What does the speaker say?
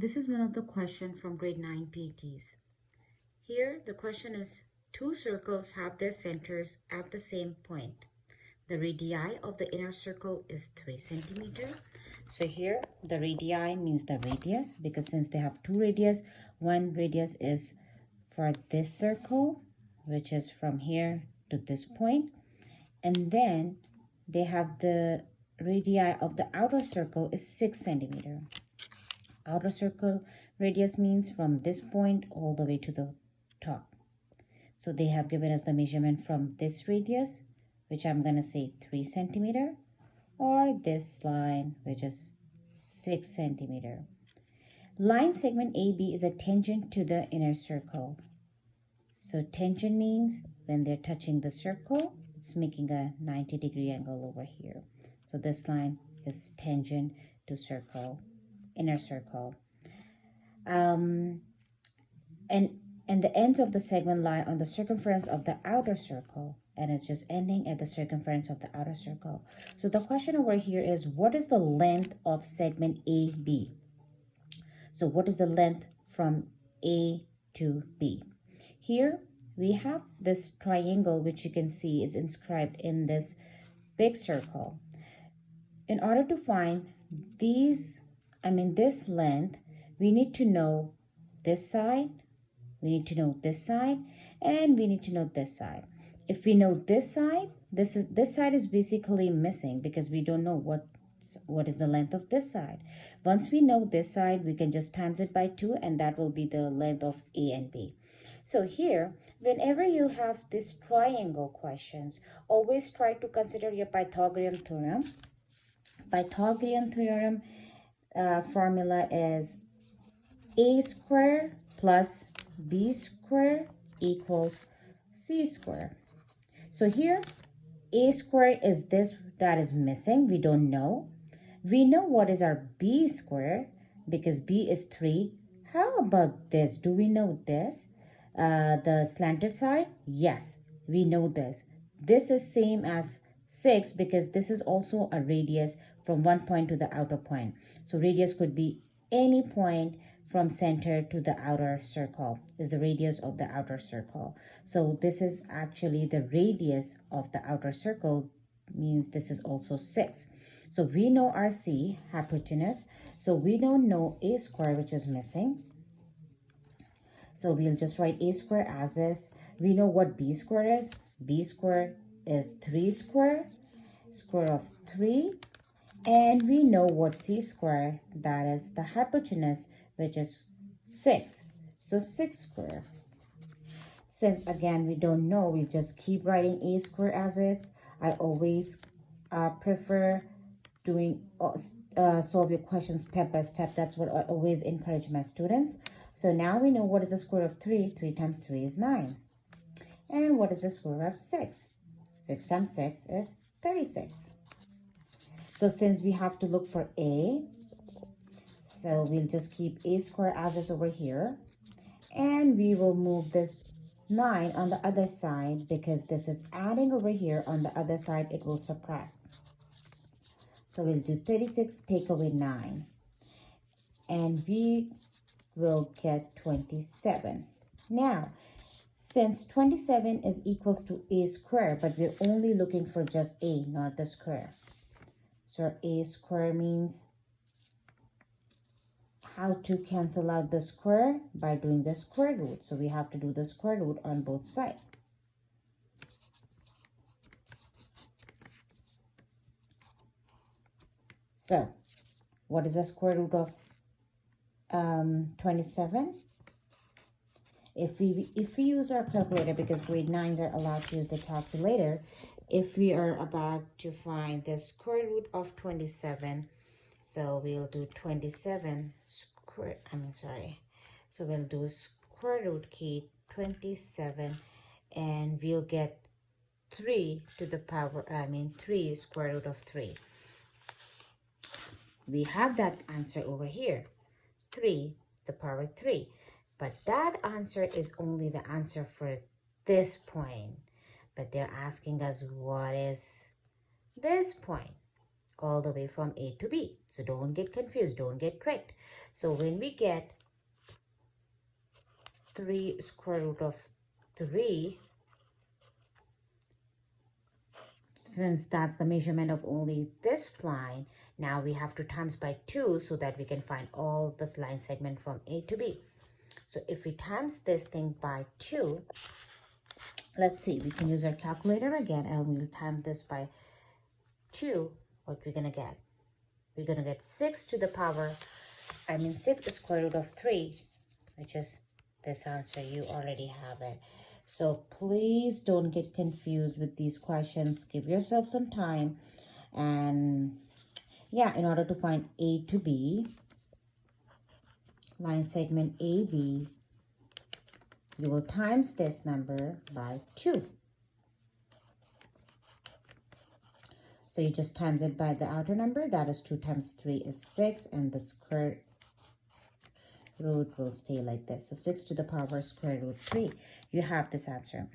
This is one of the questions from grade 9 PTs. Here the question is, two circles have their centers at the same point. The radii of the inner circle is 3 centimeter. So here the radii means the radius, because since they have two radius, one radius is for this circle, which is from here to this point, and then they have the radii of the outer circle is 6 centimeter. Outer circle radius means from this point all the way to the top. So they have given us the measurement from this radius, which I'm going to say 3 centimeter, or this line, which is 6 centimeter. Line segment AB is a tangent to the inner circle. So tangent means when they're touching the circle, it's making a 90-degree angle over here. So this line is tangent to circle, inner circle. And the ends of the segment lie on the circumference of the outer circle, and it's just ending at the circumference of the outer circle. So the question over here is, what is the length of segment AB? So what is the length from A to B? Here we have this triangle, which you can see is inscribed in this big circle. In order to find this length, we need to know this side, we need to know this side, and we need to know this side. If we know this side, this side is basically missing because we don't know what is the length of this side. Once we know this side, we can just times it by 2, and that will be the length of A and B. So here, whenever you have these triangle questions, always try to consider your Pythagorean theorem. Pythagorean theorem formula is A square plus B square equals C square. So here, A square is this that is missing. We don't know. We know what is our B square because B is 3. How about this? Do we know this? The slanted side? Yes, we know this. This is same as 6 because this is also a radius from one point to the outer point. So radius could be any point from center to the outer circle is the radius of the outer circle. So this is actually the radius of the outer circle, means this is also 6. So we know our C, hypotenuse. So we don't know A square, which is missing. So we'll just write A square as is. We know what B square is. B square is 3 square, square of 3. And we know what C square, that is the hypotenuse, which is 6. So 6 square. Since again we don't know, we just keep writing A square as is. I always prefer doing solve your questions step by step. That's what I always encourage my students. So now we know what is the square of 3. 3 times 3 is 9. And what is the square of 6? 6 times 6 is 36. So since we have to look for A, so we'll just keep A square as is over here. And we will move this 9 on the other side because this is adding over here. On the other side, it will subtract. So we'll do 36, take away 9. And we will get 27. Now, since 27 is equals to A square, but we're only looking for just A, not the square. So A square means how to cancel out the square by doing the square root. So we have to do the square root on both sides. So what is the square root of 27? If we use our calculator, because grade 9s are allowed to use the calculator, if we are about to find the square root of 27, so we'll do 27 square, so we'll do square root key 27, and we'll get 3 to the power, 3 square root of 3. We have that answer over here, 3 to the power 3. But that answer is only the answer for this point. But they're asking us, what is this point? all the way from A to B. So don't get confused, don't get tricked. So when we get 3 square root of 3, since that's the measurement of only this line, now we have to times by 2 so that we can find all this line segment from A to B. So if we times this thing by 2, let's see, we can use our calculator again and we'll times this by 2. What we're gonna get? We're gonna get 6 square root of 3, which is this answer. You already have it. So please don't get confused with these questions. Give yourself some time. And yeah, in order to find A to B, line segment AB, you will times this number by 2. So you just times it by the outer number. That is 2 times 3 is 6. And the square root will stay like this. So 6 to the power square root 3. You have this answer.